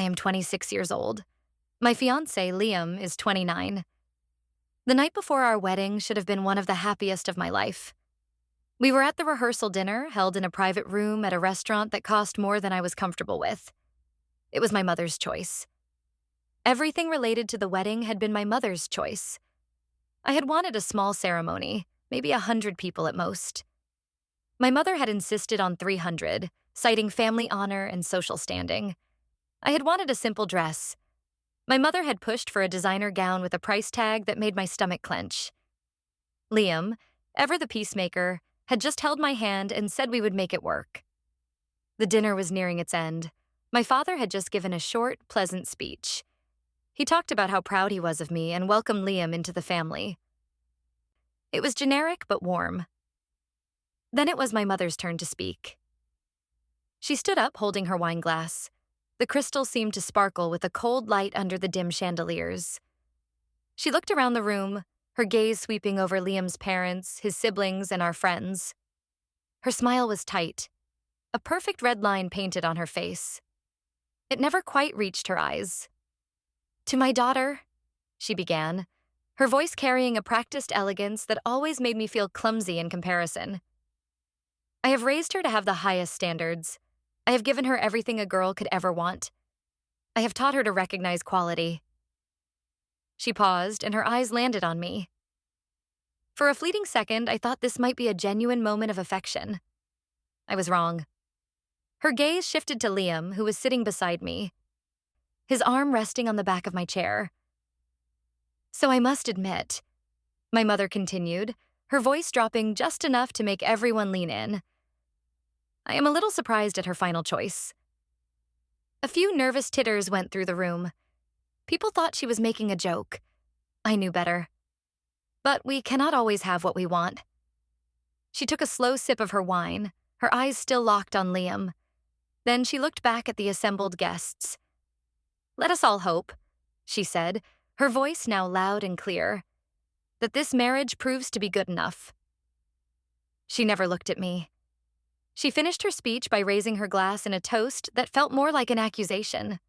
I am 26 years old. My fiancé, Liam, is 29. The night before our wedding should have been one of the happiest of my life. We were at the rehearsal dinner held in a private room at a restaurant that cost more than I was comfortable with. It was my mother's choice. Everything related to the wedding had been my mother's choice. I had wanted a small ceremony, maybe 100 people at most. My mother had insisted on 300, citing family honor and social standing. I had wanted a simple dress. My mother had pushed for a designer gown with a price tag that made my stomach clench. Liam, ever the peacemaker, had just held my hand and said we would make it work. The dinner was nearing its end. My father had just given a short, pleasant speech. He talked about how proud he was of me and welcomed Liam into the family. It was generic but warm. Then it was my mother's turn to speak. She stood up holding her wine glass. The crystal seemed to sparkle with a cold light under the dim chandeliers. She looked around the room, her gaze sweeping over Liam's parents, his siblings, and our friends. Her smile was tight, a perfect red line painted on her face. It never quite reached her eyes. "To my daughter," she began, her voice carrying a practiced elegance that always made me feel clumsy in comparison. "I have raised her to have the highest standards. I have given her everything a girl could ever want. I have taught her to recognize quality." She paused, and her eyes landed on me. For a fleeting second, I thought this might be a genuine moment of affection. I was wrong. Her gaze shifted to Liam, who was sitting beside me, his arm resting on the back of my chair. "So I must admit," my mother continued, her voice dropping just enough to make everyone lean in, "I am a little surprised at her final choice." A few nervous titters went through the room. People thought she was making a joke. I knew better. But we cannot always have what we want. She took a slow sip of her wine, her eyes still locked on Liam. Then she looked back at the assembled guests. "Let us all hope," she said, her voice now loud and clear, "that this marriage proves to be good enough." She never looked at me. She finished her speech by raising her glass in a toast that felt more like an accusation.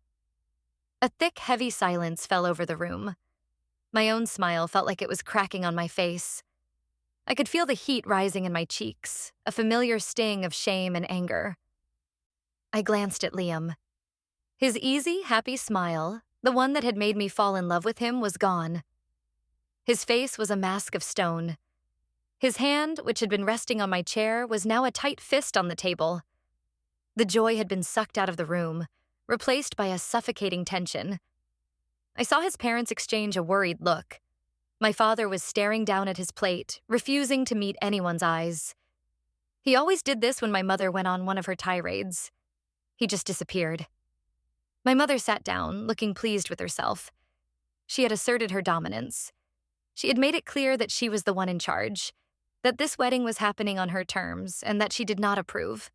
A thick, heavy silence fell over the room. My own smile felt like it was cracking on my face. I could feel the heat rising in my cheeks, a familiar sting of shame and anger. I glanced at Liam. His easy, happy smile, the one that had made me fall in love with him, was gone. His face was a mask of stone. His hand, which had been resting on my chair, was now a tight fist on the table. The joy had been sucked out of the room, replaced by a suffocating tension. I saw his parents exchange a worried look. My father was staring down at his plate, refusing to meet anyone's eyes. He always did this when my mother went on one of her tirades. He just disappeared. My mother sat down, looking pleased with herself. She had asserted her dominance. She had made it clear that she was the one in charge, that this wedding was happening on her terms, and that she did not approve.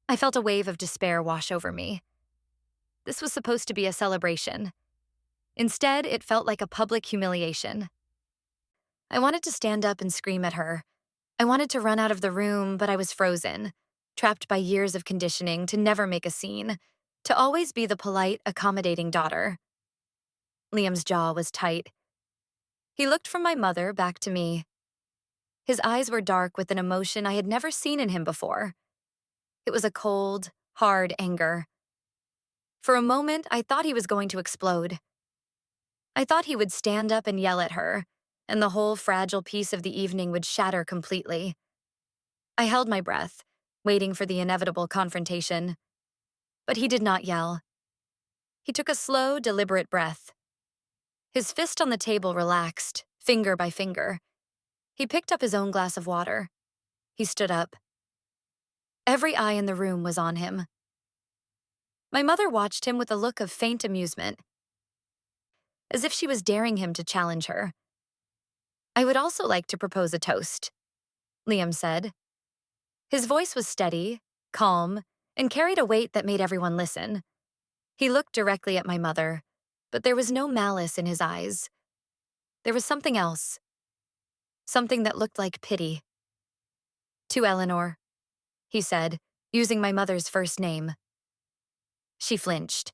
I felt a wave of despair wash over me. This was supposed to be a celebration. Instead, it felt like a public humiliation. I wanted to stand up and scream at her. I wanted to run out of the room, but I was frozen, trapped by years of conditioning to never make a scene, to always be the polite, accommodating daughter. Liam's jaw was tight. He looked from my mother back to me. His eyes were dark with an emotion I had never seen in him before. It was a cold, hard anger. For a moment, I thought he was going to explode. I thought he would stand up and yell at her, and the whole fragile piece of the evening would shatter completely. I held my breath, waiting for the inevitable confrontation. But he did not yell. He took a slow, deliberate breath. His fist on the table relaxed, finger by finger. He picked up his own glass of water. He stood up. Every eye in the room was on him. My mother watched him with a look of faint amusement, as if she was daring him to challenge her. "I would also like to propose a toast," Liam said. His voice was steady, calm, and carried a weight that made everyone listen. He looked directly at my mother, but there was no malice in his eyes. There was something else. Something that looked like pity. "To Eleanor," he said, using my mother's first name. She flinched.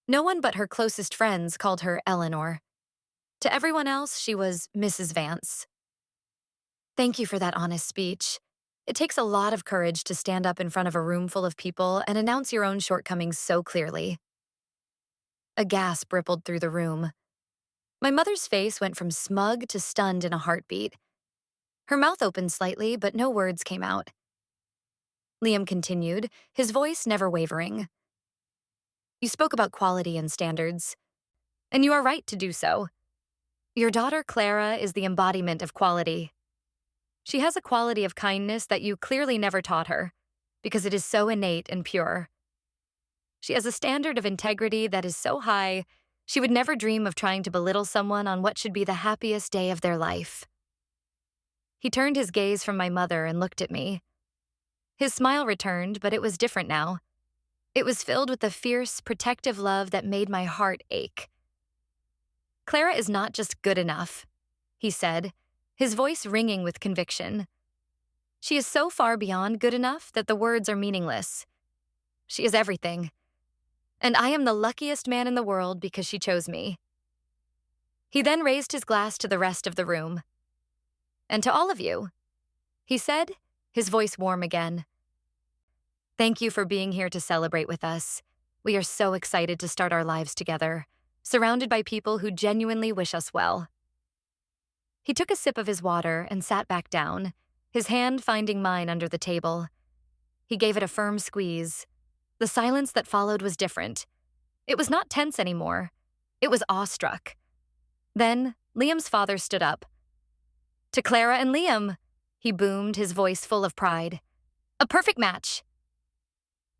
No one but her closest friends called her Eleanor. To everyone else, she was Mrs. Vance. Thank you for that honest speech. It takes a lot of courage to stand up in front of a room full of people and announce your own shortcomings so clearly. A gasp rippled through the room. My mother's face went from smug to stunned in a heartbeat. Her mouth opened slightly, but no words came out. Liam continued, his voice never wavering. You spoke about quality and standards, and you are right to do so. Your daughter, Clara, is the embodiment of quality. She has a quality of kindness that you clearly never taught her, because it is so innate and pure. She has a standard of integrity that is so high, she would never dream of trying to belittle someone on what should be the happiest day of their life. He turned his gaze from my mother and looked at me. His smile returned, but it was different now. It was filled with a fierce, protective love that made my heart ache. Clara is not just good enough, he said, his voice ringing with conviction. She is so far beyond good enough that the words are meaningless. She is everything. And I am the luckiest man in the world because she chose me. He then raised his glass to the rest of the room. And to all of you, he said, his voice warm again. Thank you for being here to celebrate with us. We are so excited to start our lives together, surrounded by people who genuinely wish us well. He took a sip of his water and sat back down, his hand finding mine under the table. He gave it a firm squeeze. The silence that followed was different. It was not tense anymore. It was awestruck. Then, Liam's father stood up. To Clara and Liam, he boomed, his voice full of pride. A perfect match.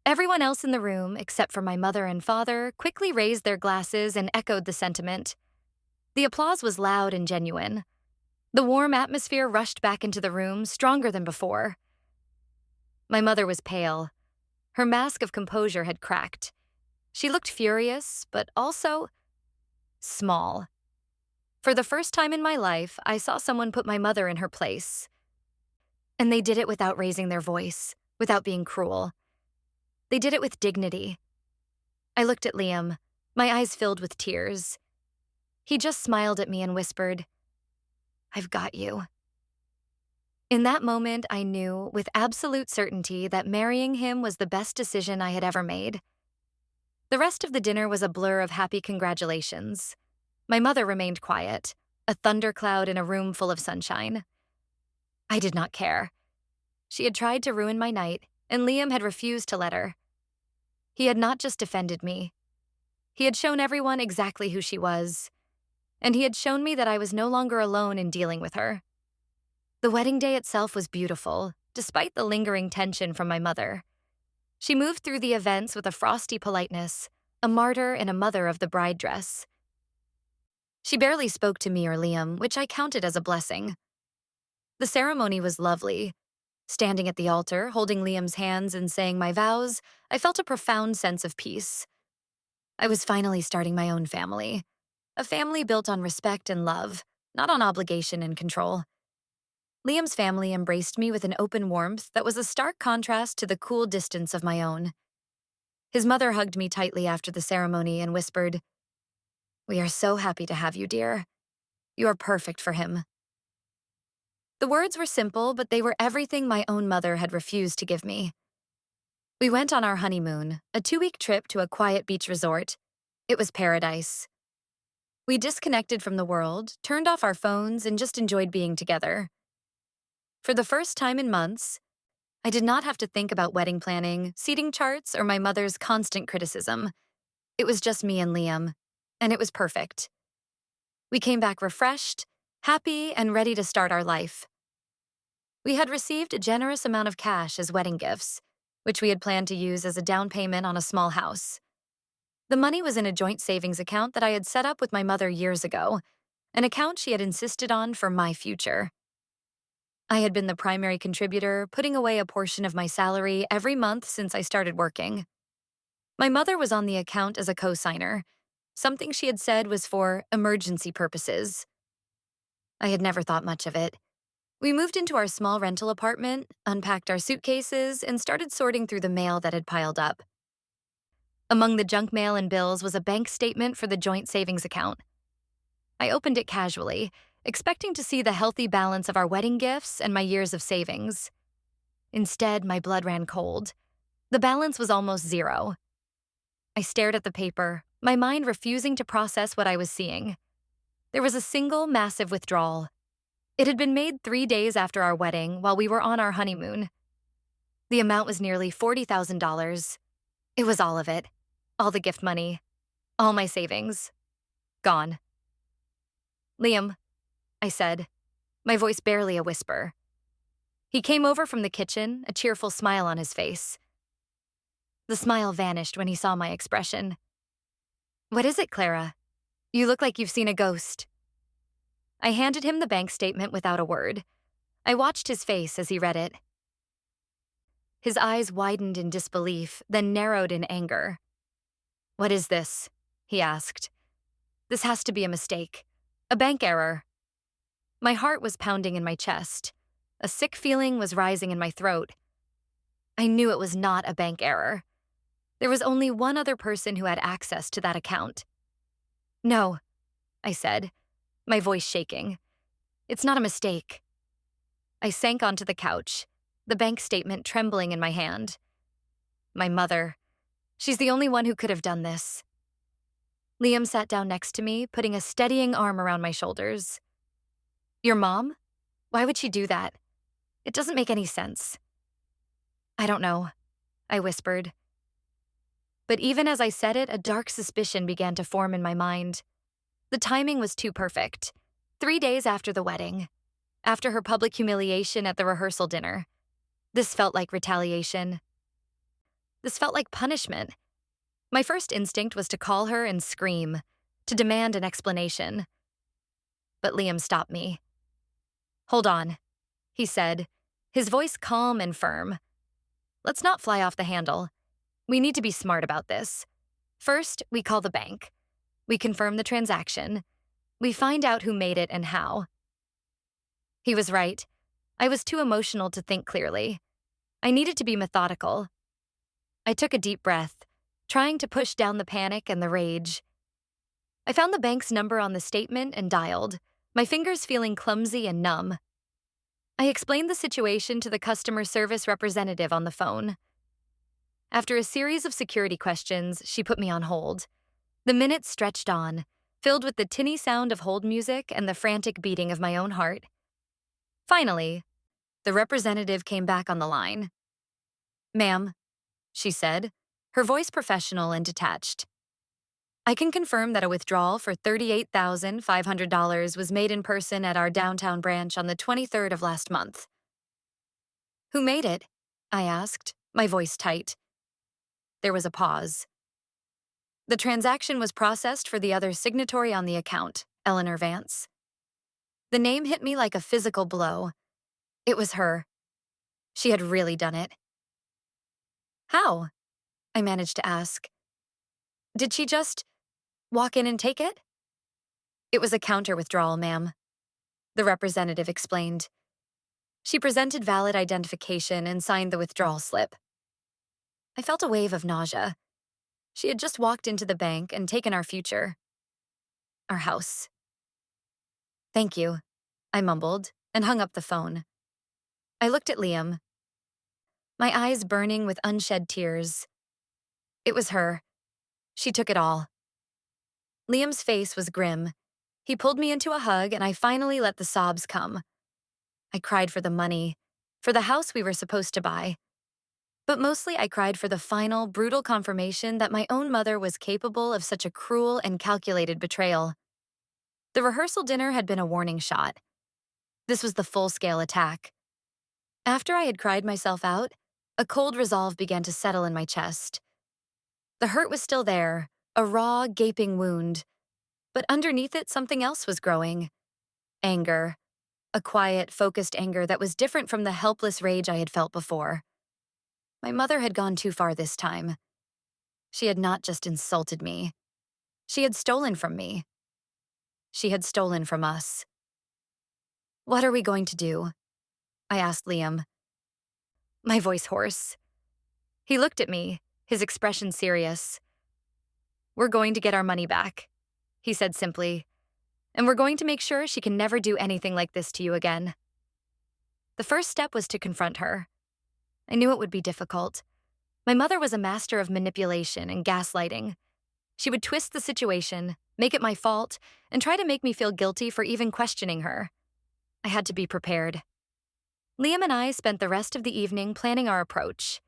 Everyone else in the room, except for my mother and father, quickly raised their glasses and echoed the sentiment. The applause was loud and genuine. The warm atmosphere rushed back into the room, stronger than before. My mother was pale. Her mask of composure had cracked. She looked furious, but also small. For the first time in my life, I saw someone put my mother in her place. And they did it without raising their voice, without being cruel. They did it with dignity. I looked at Liam, my eyes filled with tears. He just smiled at me and whispered, I've got you. In that moment, I knew with absolute certainty that marrying him was the best decision I had ever made. The rest of the dinner was a blur of happy congratulations. My mother remained quiet, a thundercloud in a room full of sunshine. I did not care. She had tried to ruin my night, and Liam had refused to let her. He had not just defended me. He had shown everyone exactly who she was, and he had shown me that I was no longer alone in dealing with her. The wedding day itself was beautiful, despite the lingering tension from my mother. She moved through the events with a frosty politeness, a martyr and a mother of the bride dress. She barely spoke to me or Liam, which I counted as a blessing. The ceremony was lovely. Standing at the altar, holding Liam's hands and saying my vows, I felt a profound sense of peace. I was finally starting my own family. A family built on respect and love, not on obligation and control. Liam's family embraced me with an open warmth that was a stark contrast to the cool distance of my own. His mother hugged me tightly after the ceremony and whispered, We are so happy to have you, dear. You are perfect for him. The words were simple, but they were everything my own mother had refused to give me. We went on our honeymoon, a 2-week trip to a quiet beach resort. It was paradise. We disconnected from the world, turned off our phones, and just enjoyed being together. For the first time in months, I did not have to think about wedding planning, seating charts, or my mother's constant criticism. It was just me and Liam, and it was perfect. We came back refreshed, happy, and ready to start our life. We had received a generous amount of cash as wedding gifts, which we had planned to use as a down payment on a small house. The money was in a joint savings account that I had set up with my mother years ago, an account she had insisted on for my future. I had been the primary contributor, putting away a portion of my salary every month since I started working. My mother was on the account as a co-signer, something she had said was for emergency purposes. I had never thought much of it. We moved into our small rental apartment, unpacked our suitcases, and started sorting through the mail that had piled up. Among the junk mail and bills was a bank statement for the joint savings account. I opened it casually, expecting to see the healthy balance of our wedding gifts and my years of savings. Instead, my blood ran cold. The balance was almost zero. I stared at the paper, my mind refusing to process what I was seeing. There was a single massive withdrawal. It had been made 3 days after our wedding while we were on our honeymoon. The amount was nearly $40,000. It was all of it. All the gift money. All my savings. Gone. Liam, I said, my voice barely a whisper. He came over from the kitchen, a cheerful smile on his face. The smile vanished when he saw my expression. What is it, Clara? You look like you've seen a ghost. I handed him the bank statement without a word. I watched his face as he read it. His eyes widened in disbelief, then narrowed in anger. What is this? He asked. This has to be a mistake. A bank error. My heart was pounding in my chest. A sick feeling was rising in my throat. I knew it was not a bank error. There was only one other person who had access to that account. No, I said, my voice shaking. It's not a mistake. I sank onto the couch, the bank statement trembling in my hand. My mother. She's the only one who could have done this. Liam sat down next to me, putting a steadying arm around my shoulders. Your mom? Why would she do that? It doesn't make any sense. I don't know, I whispered. But even as I said it, a dark suspicion began to form in my mind. The timing was too perfect. 3 days after the wedding, after her public humiliation at the rehearsal dinner. This felt like retaliation. This felt like punishment. My first instinct was to call her and scream, to demand an explanation. But Liam stopped me. Hold on, he said, his voice calm and firm. Let's not fly off the handle. We need to be smart about this. First, we call the bank. We confirm the transaction. We find out who made it and how. He was right. I was too emotional to think clearly. I needed to be methodical. I took a deep breath, trying to push down the panic and the rage. I found the bank's number on the statement and dialed, my fingers feeling clumsy and numb. I explained the situation to the customer service representative on the phone. After a series of security questions, she put me on hold. The minutes stretched on, filled with the tinny sound of hold music and the frantic beating of my own heart. Finally, the representative came back on the line. Ma'am, she said, her voice professional and detached. I can confirm that a withdrawal for $38,500 was made in person at our downtown branch on the 23rd of last month. Who made it? I asked, my voice tight. There was a pause. The transaction was processed for the other signatory on the account, Eleanor Vance. The name hit me like a physical blow. It was her. She had really done it. How? I managed to ask. Did she just walk in and take it? It was a counter withdrawal, ma'am, the representative explained. She presented valid identification and signed the withdrawal slip. I felt a wave of nausea. She had just walked into the bank and taken our future. Our house. Thank you, I mumbled and hung up the phone. I looked at Liam, my eyes burning with unshed tears. It was her. She took it all. Liam's face was grim. He pulled me into a hug and I finally let the sobs come. I cried for the money, for the house we were supposed to buy. But mostly I cried for the final, brutal confirmation that my own mother was capable of such a cruel and calculated betrayal. The rehearsal dinner had been a warning shot. This was the full-scale attack. After I had cried myself out, a cold resolve began to settle in my chest. The hurt was still there, a raw, gaping wound. But underneath it, something else was growing. Anger. A quiet, focused anger that was different from the helpless rage I had felt before. My mother had gone too far this time. She had not just insulted me. She had stolen from me. She had stolen from us. What are we going to do? I asked Liam, my voice hoarse. He looked at me, his expression serious. We're going to get our money back, he said simply, and we're going to make sure she can never do anything like this to you again. The first step was to confront her. I knew it would be difficult. My mother was a master of manipulation and gaslighting. She would twist the situation, make it my fault, and try to make me feel guilty for even questioning her. I had to be prepared. Liam and I spent the rest of the evening planning our approach.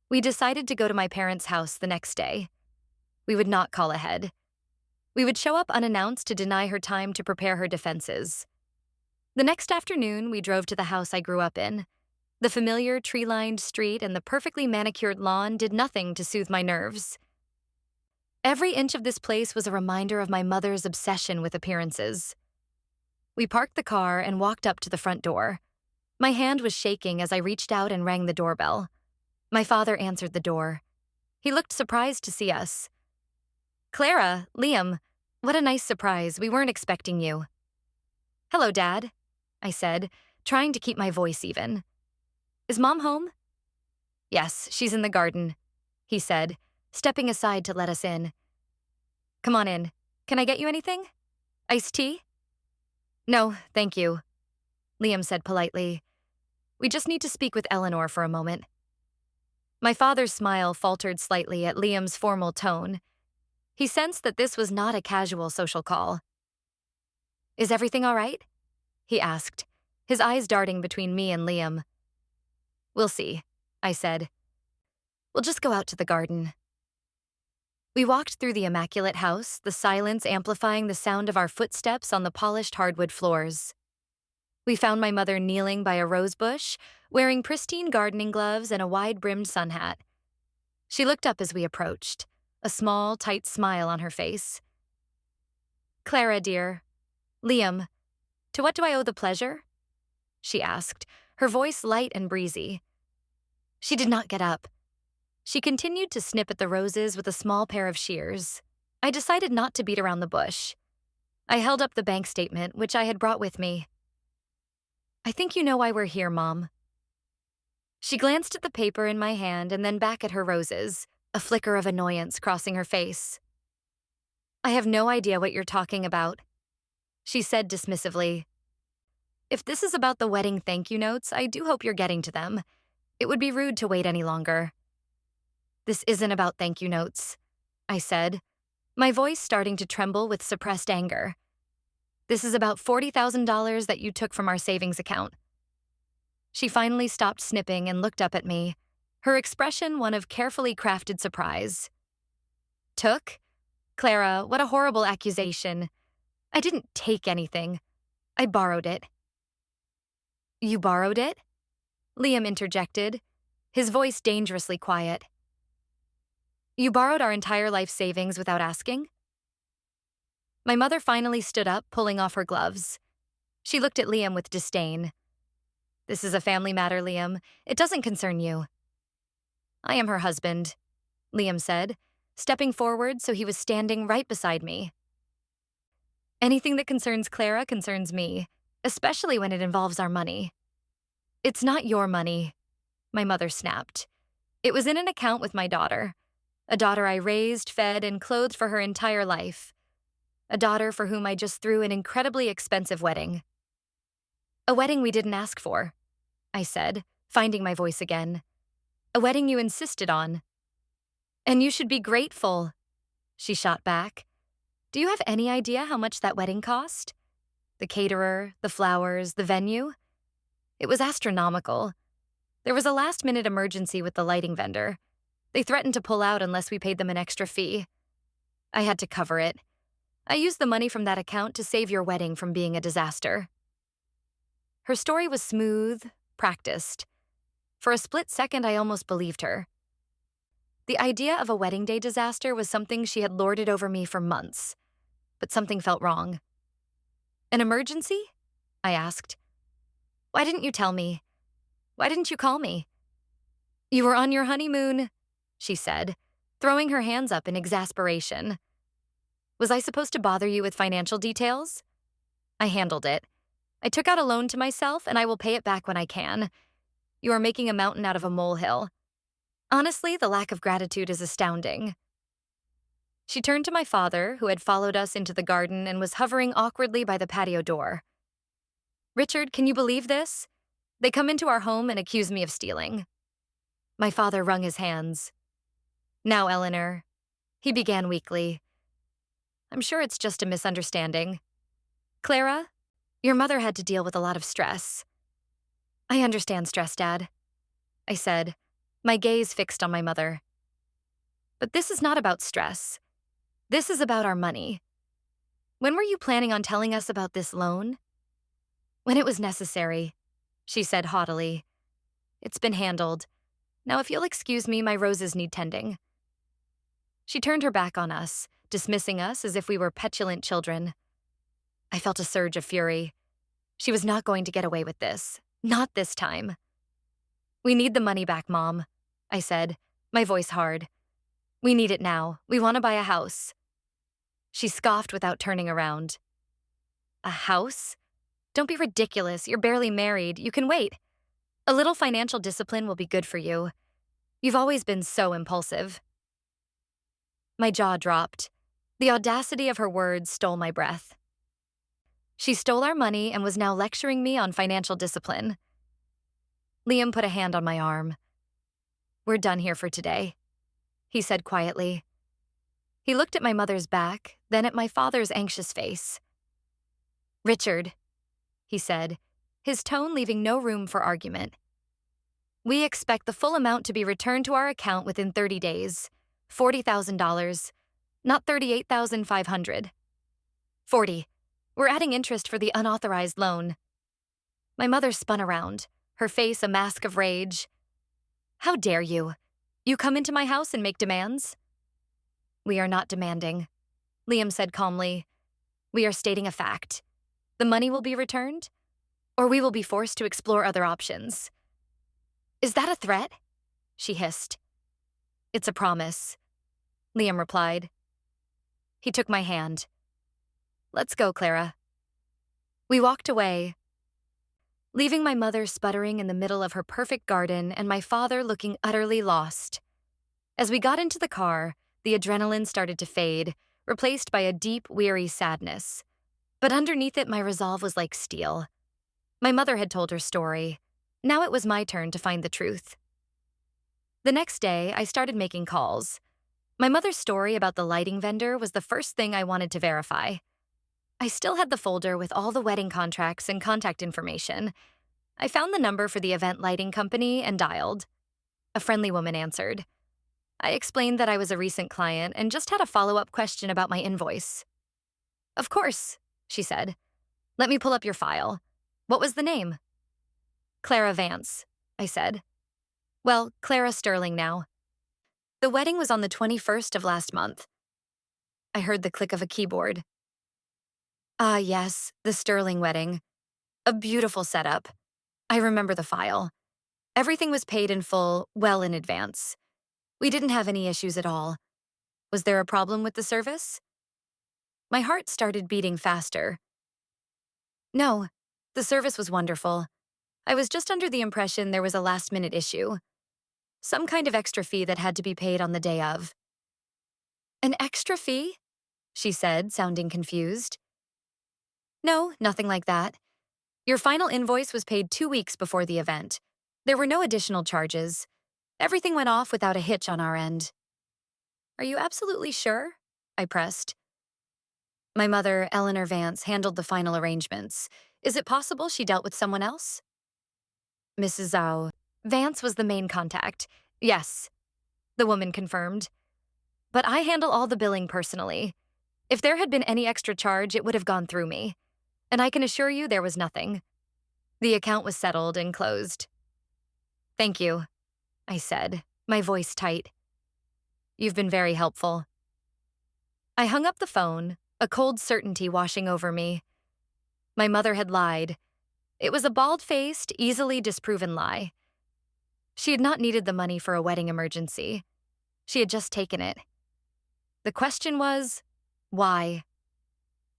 We decided to go to my parents' house the next day. We would not call ahead. We would show up unannounced to deny her time to prepare her defenses. The next afternoon, we drove to the house I grew up in. The familiar tree-lined street and the perfectly manicured lawn did nothing to soothe my nerves. Every inch of this place was a reminder of my mother's obsession with appearances. We parked the car and walked up to the front door. My hand was shaking as I reached out and rang the doorbell. My father answered the door. He looked surprised to see us. "Clara, Liam, what a nice surprise. We weren't expecting you." "Hello, Dad," I said, trying to keep my voice even. "Is Mom home?" "Yes, she's in the garden," he said, stepping aside to let us in. "Come on in. Can I get you anything? Iced tea?" "No, thank you," Liam said politely. "We just need to speak with Eleanor for a moment." My father's smile faltered slightly at Liam's formal tone. He sensed that this was not a casual social call. "Is everything all right?" he asked, his eyes darting between me and Liam. "We'll see," I said. "We'll just go out to the garden." We walked through the immaculate house, the silence amplifying the sound of our footsteps on the polished hardwood floors. We found my mother kneeling by a rose bush, wearing pristine gardening gloves and a wide-brimmed sun hat. She looked up as we approached, a small, tight smile on her face. "Clara, dear. Liam, to what do I owe the pleasure?" she asked, her voice light and breezy. She did not get up. She continued to snip at the roses with a small pair of shears. I decided not to beat around the bush. I held up the bank statement, which I had brought with me. "I think you know why we're here, Mom." She glanced at the paper in my hand and then back at her roses, a flicker of annoyance crossing her face. "I have no idea what you're talking about," she said dismissively. "If this is about the wedding thank you notes, I do hope you're getting to them. It would be rude to wait any longer." "This isn't about thank you notes," I said, my voice starting to tremble with suppressed anger. "This is about $40,000 that you took from our savings account." She finally stopped snipping and looked up at me, her expression one of carefully crafted surprise. "Took? Clara, what a horrible accusation. I didn't take anything. I borrowed it." "You borrowed it?" Liam interjected, his voice dangerously quiet. "You borrowed our entire life savings without asking?" My mother finally stood up, pulling off her gloves. She looked at Liam with disdain. "This is a family matter, Liam. It doesn't concern you." "I am her husband," Liam said, stepping forward so he was standing right beside me. "Anything that concerns Clara concerns me, especially when it involves our money." "It's not your money," my mother snapped. "It was in an account with my daughter. A daughter I raised, fed, and clothed for her entire life. A daughter for whom I just threw an incredibly expensive wedding." "A wedding we didn't ask for," I said, finding my voice again. "A wedding you insisted on." "And you should be grateful," she shot back. "Do you have any idea how much that wedding cost? The caterer, the flowers, the venue? It was astronomical. There was a last-minute emergency with the lighting vendor. They threatened to pull out unless we paid them an extra fee. I had to cover it. I used the money from that account to save your wedding from being a disaster." Her story was smooth, practiced. For a split second, I almost believed her. The idea of a wedding day disaster was something she had lorded over me for months, but something felt wrong. "An emergency?" I asked. "Why didn't you tell me? Why didn't you call me?" "You were on your honeymoon," she said, throwing her hands up in exasperation. "Was I supposed to bother you with financial details? I handled it. I took out a loan to myself, and I will pay it back when I can. You are making a mountain out of a molehill. Honestly, the lack of gratitude is astounding." She turned to my father, who had followed us into the garden and was hovering awkwardly by the patio door. "Richard, can you believe this? They come into our home and accuse me of stealing." My father wrung his hands. "Now, Eleanor," he began weakly, "I'm sure it's just a misunderstanding. Clara, your mother had to deal with a lot of stress." "I understand stress, Dad," I said, my gaze fixed on my mother. "But this is not about stress. This is about our money. When were you planning on telling us about this loan?" "When it was necessary," she said haughtily. "It's been handled. Now, if you'll excuse me, my roses need tending." She turned her back on us, dismissing us as if we were petulant children. I felt a surge of fury. She was not going to get away with this. Not this time. "We need the money back, Mom," I said, my voice hard. "We need it now. We want to buy a house." She scoffed without turning around. "A house? Don't be ridiculous. You're barely married. You can wait. A little financial discipline will be good for you. You've always been so impulsive." My jaw dropped. The audacity of her words stole my breath. She stole our money and was now lecturing me on financial discipline. Liam put a hand on my arm. "We're done here for today," he said quietly. He looked at my mother's back, then at my father's anxious face. "Richard," he said, his tone leaving no room for argument. "We expect the full amount to be returned to our account within 30 days. $40,000, not $38,500. 40. We're adding interest for the unauthorized loan." My mother spun around, her face a mask of rage. "How dare you? You come into my house and make demands?" "We are not demanding," Liam said calmly. "We are stating a fact. The money will be returned, or we will be forced to explore other options." "Is that a threat?" she hissed. "It's a promise," Liam replied. He took my hand. "Let's go, Clara." We walked away, leaving my mother sputtering in the middle of her perfect garden and my father looking utterly lost. As we got into the car, the adrenaline started to fade, replaced by a deep, weary sadness. But underneath it, my resolve was like steel. My mother had told her story. Now it was my turn to find the truth. The next day, I started making calls. My mother's story about the lighting vendor was the first thing I wanted to verify. I still had the folder with all the wedding contracts and contact information. I found the number for the event lighting company and dialed. A friendly woman answered. I explained that I was a recent client and just had a follow-up question about my invoice. "Of course," she said. "Let me pull up your file. What was the name?" "Clara Vance," I said. "Well, Clara Sterling now. The wedding was on the 21st of last month." I heard the click of a keyboard. "Ah, yes, the Sterling wedding. A beautiful setup. I remember the file. Everything was paid in full, well in advance. We didn't have any issues at all. Was there a problem with the service?" My heart started beating faster. "No, the service was wonderful. I was just under the impression there was a last-minute issue. Some kind of extra fee that had to be paid on the day of." "An extra fee?" she said, sounding confused. "No, nothing like that. Your final invoice was paid 2 weeks before the event. There were no additional charges. Everything went off without a hitch on our end." "Are you absolutely sure?" I pressed. "My mother, Eleanor Vance, handled the final arrangements. Is it possible she dealt with someone else?" "Mrs. Zhao. Vance was the main contact. Yes," the woman confirmed. "But I handle all the billing personally. If there had been any extra charge, it would have gone through me. And I can assure you there was nothing. The account was settled and closed." "Thank you," I said, my voice tight. "You've been very helpful." I hung up the phone, a cold certainty washing over me. My mother had lied. It was a bald-faced, easily disproven lie. She had not needed the money for a wedding emergency. She had just taken it. The question was, why?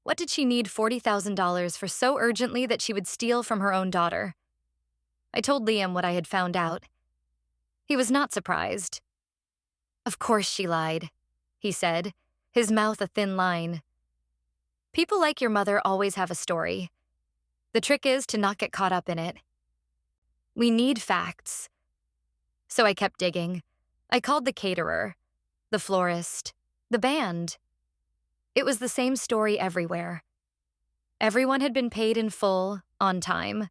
What did she need $40,000 for so urgently that she would steal from her own daughter? I told Liam what I had found out. He was not surprised. "Of course she lied," he said, his mouth a thin line. People like your mother always have a story. The trick is to not get caught up in it. We need facts. So I kept digging. I called the caterer, the florist, the band. It was the same story everywhere. Everyone had been paid in full, on time.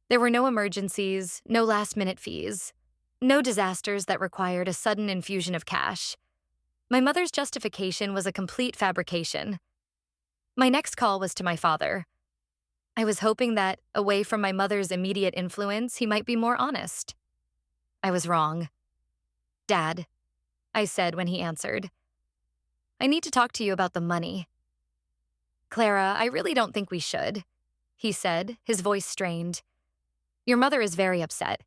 There were no emergencies, no last-minute fees, no disasters that required a sudden infusion of cash. My mother's justification was a complete fabrication. My next call was to my father. I was hoping that, away from my mother's immediate influence, he might be more honest. I was wrong. "Dad," I said when he answered, "I need to talk to you about the money." "Clara, I really don't think we should," he said, his voice strained. "Your mother is very upset.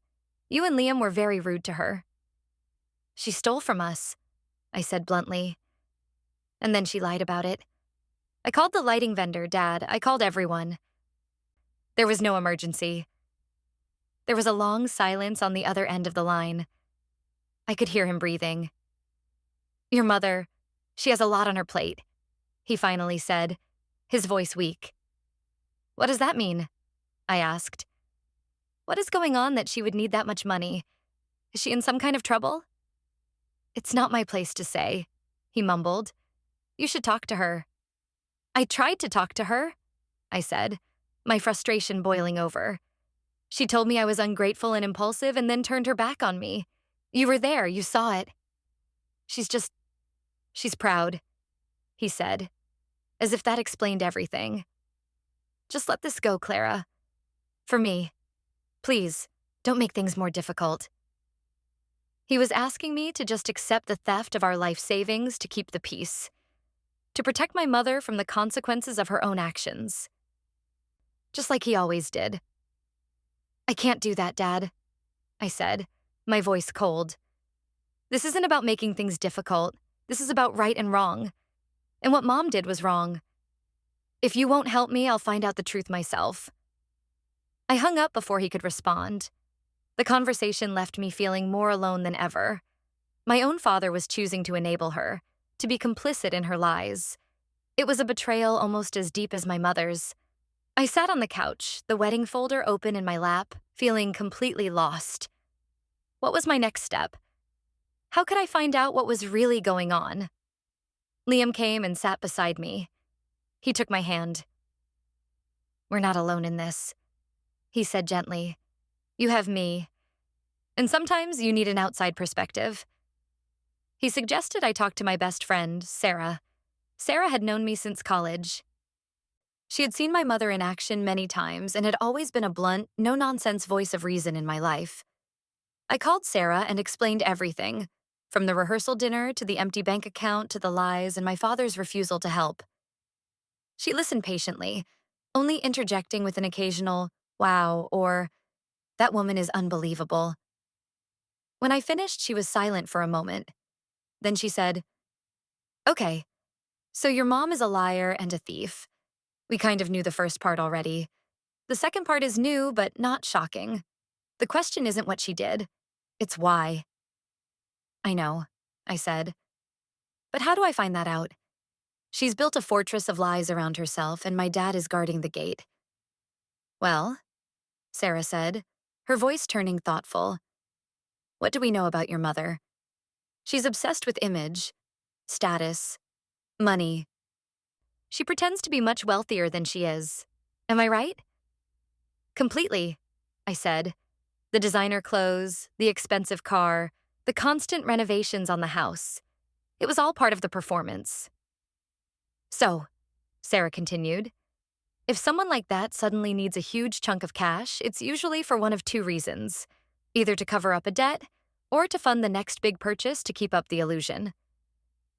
You and Liam were very rude to her." "She stole from us," I said bluntly. And then she lied about it. "I called the lighting vendor, Dad. I called everyone. There was no emergency." There was a long silence on the other end of the line. I could hear him breathing. "Your mother, she has a lot on her plate," he finally said, his voice weak. "What does that mean?" I asked. "What is going on that she would need that much money? Is she in some kind of trouble?" "It's not my place to say," he mumbled. "You should talk to her." "I tried to talk to her," I said, my frustration boiling over. "She told me I was ungrateful and impulsive and then turned her back on me. You were there, you saw it. She's proud," he said, as if that explained everything. "Just let this go, Clara. For me. Please, don't make things more difficult." He was asking me to just accept the theft of our life savings to keep the peace, to protect my mother from the consequences of her own actions. Just like he always did. "I can't do that, Dad," I said, my voice cold. "This isn't about making things difficult. This is about right and wrong. And what Mom did was wrong. If you won't help me, I'll find out the truth myself." I hung up before he could respond. The conversation left me feeling more alone than ever. My own father was choosing to enable her, to be complicit in her lies. It was a betrayal almost as deep as my mother's. I sat on the couch, the wedding folder open in my lap, feeling completely lost. What was my next step? How could I find out what was really going on? Liam came and sat beside me. He took my hand. "We're not alone in this," he said gently. "You have me. And sometimes you need an outside perspective." He suggested I talk to my best friend, Sarah. Sarah had known me since college. She had seen my mother in action many times and had always been a blunt, no-nonsense voice of reason in my life. I called Sarah and explained everything, from the rehearsal dinner to the empty bank account to the lies and my father's refusal to help. She listened patiently, only interjecting with an occasional, "Wow," or, "That woman is unbelievable." When I finished, she was silent for a moment. Then she said, "Okay, so your mom is a liar and a thief. We kind of knew the first part already. The second part is new, but not shocking. The question isn't what she did. It's why." "I know," I said. "But how do I find that out? She's built a fortress of lies around herself, and my dad is guarding the gate." "Well," Sarah said, her voice turning thoughtful, "what do we know about your mother? She's obsessed with image, status, money. She pretends to be much wealthier than she is. Am I right?" "Completely," I said. "The designer clothes, the expensive car, the constant renovations on the house. It was all part of the performance." "So," Sarah continued, "if someone like that suddenly needs a huge chunk of cash, it's usually for one of two reasons, either to cover up a debt or to fund the next big purchase to keep up the illusion.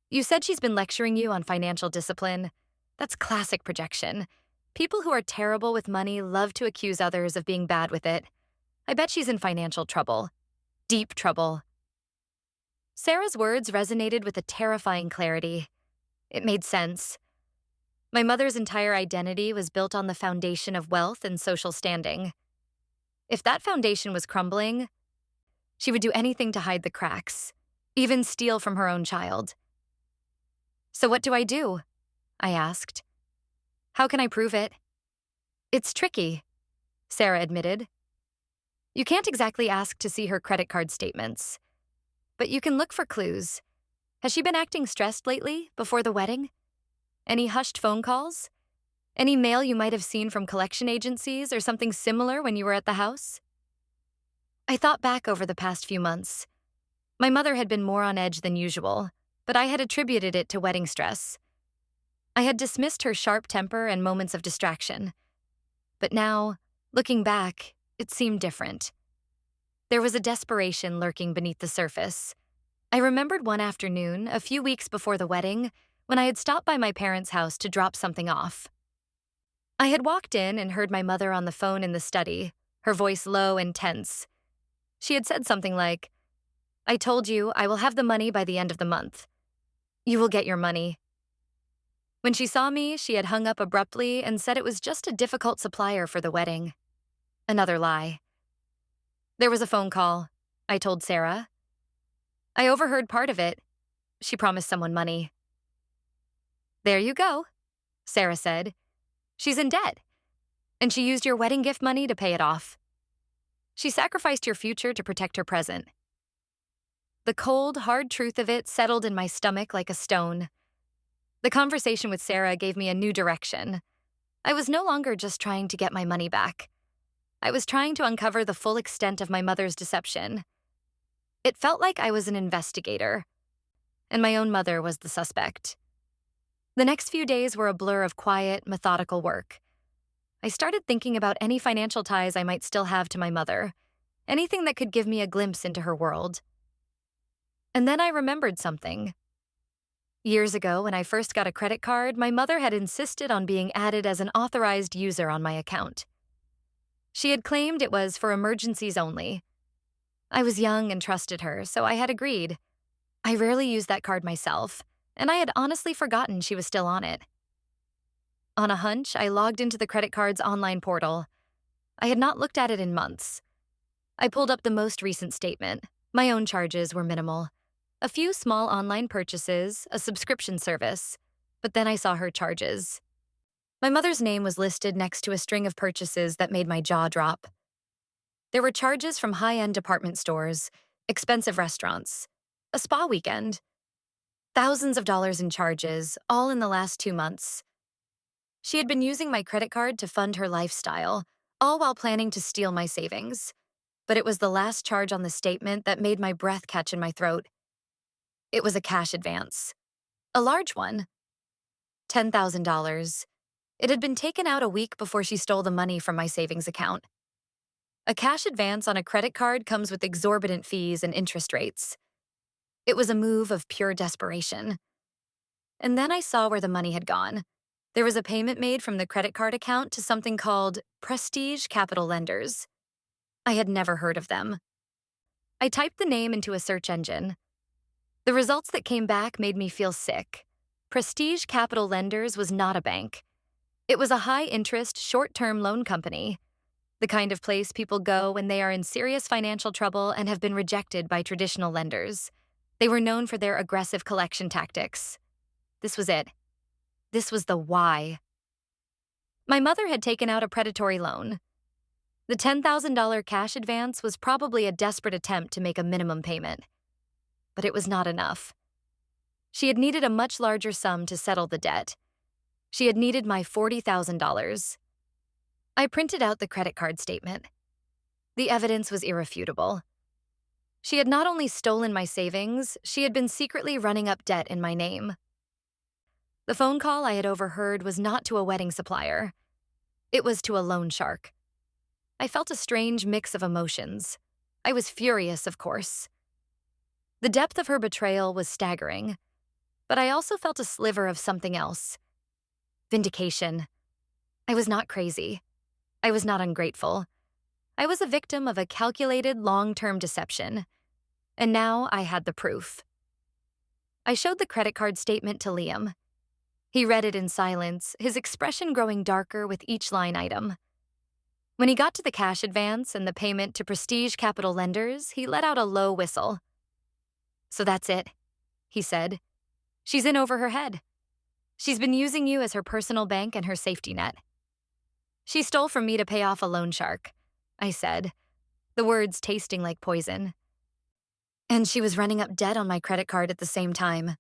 You said she's been lecturing you on financial discipline. That's classic projection. People who are terrible with money love to accuse others of being bad with it. I bet she's in financial trouble. Deep trouble." Sarah's words resonated with a terrifying clarity. It made sense. My mother's entire identity was built on the foundation of wealth and social standing. If that foundation was crumbling, she would do anything to hide the cracks, even steal from her own child. So what do I do? I asked. How can I prove it? It's tricky, Sarah admitted. You can't exactly ask to see her credit card statements, but you can look for clues. Has she been acting stressed lately, before the wedding? Any hushed phone calls? Any mail you might have seen from collection agencies or something similar when you were at the house? I thought back over the past few months. My mother had been more on edge than usual, but I had attributed it to wedding stress. I had dismissed her sharp temper and moments of distraction. But now, looking back, it seemed different. There was a desperation lurking beneath the surface. I remembered one afternoon, a few weeks before the wedding, when I had stopped by my parents' house to drop something off. I had walked in and heard my mother on the phone in the study, her voice low and tense. She had said something like, "I told you I will have the money by the end of the month. You will get your money." When she saw me, she had hung up abruptly and said it was just a difficult supplier for the wedding. Another lie. There was a phone call, I told Sarah. I overheard part of it. She promised someone money. There you go, Sarah said. She's in debt, and she used your wedding gift money to pay it off. She sacrificed your future to protect her present. The cold, hard truth of it settled in my stomach like a stone. The conversation with Sarah gave me a new direction. I was no longer just trying to get my money back. I was trying to uncover the full extent of my mother's deception. It felt like I was an investigator, and my own mother was the suspect. The next few days were a blur of quiet, methodical work. I started thinking about any financial ties I might still have to my mother, anything that could give me a glimpse into her world. And then I remembered something. Years ago, when I first got a credit card, my mother had insisted on being added as an authorized user on my account. She had claimed it was for emergencies only. I was young and trusted her, so I had agreed. I rarely used that card myself, and I had honestly forgotten she was still on it. On a hunch, I logged into the credit card's online portal. I had not looked at it in months. I pulled up the most recent statement. My own charges were minimal. A few small online purchases, a subscription service, but then I saw her charges. My mother's name was listed next to a string of purchases that made my jaw drop. There were charges from high-end department stores, expensive restaurants, a spa weekend. Thousands of dollars in charges, all in the last 2 months. She had been using my credit card to fund her lifestyle, all while planning to steal my savings. But it was the last charge on the statement that made my breath catch in my throat. It was a cash advance. A large one. $10,000. It had been taken out a week before she stole the money from my savings account. A cash advance on a credit card comes with exorbitant fees and interest rates. It was a move of pure desperation. And then I saw where the money had gone. There was a payment made from the credit card account to something called Prestige Capital Lenders. I had never heard of them. I typed the name into a search engine. The results that came back made me feel sick. Prestige Capital Lenders was not a bank. It was a high-interest, short-term loan company, the kind of place people go when they are in serious financial trouble and have been rejected by traditional lenders. They were known for their aggressive collection tactics. This was it. This was the why. My mother had taken out a predatory loan. The $10,000 cash advance was probably a desperate attempt to make a minimum payment. But it was not enough. She had needed a much larger sum to settle the debt. She had needed my $40,000. I printed out the credit card statement. The evidence was irrefutable. She had not only stolen my savings, she had been secretly running up debt in my name. The phone call I had overheard was not to a wedding supplier. It was to a loan shark. I felt a strange mix of emotions. I was furious, of course. The depth of her betrayal was staggering, but I also felt a sliver of something else. Vindication. I was not crazy. I was not ungrateful. I was a victim of a calculated, long-term deception, and now I had the proof. I showed the credit card statement to Liam. He read it in silence, his expression growing darker with each line item. When he got to the cash advance and the payment to Prestige Capital Lenders, he let out a low whistle. "So that's it," he said. "She's in over her head. She's been using you as her personal bank and her safety net. She stole from me to pay off a loan shark, I said, the words tasting like poison. And she was running up debt on my credit card at the same time.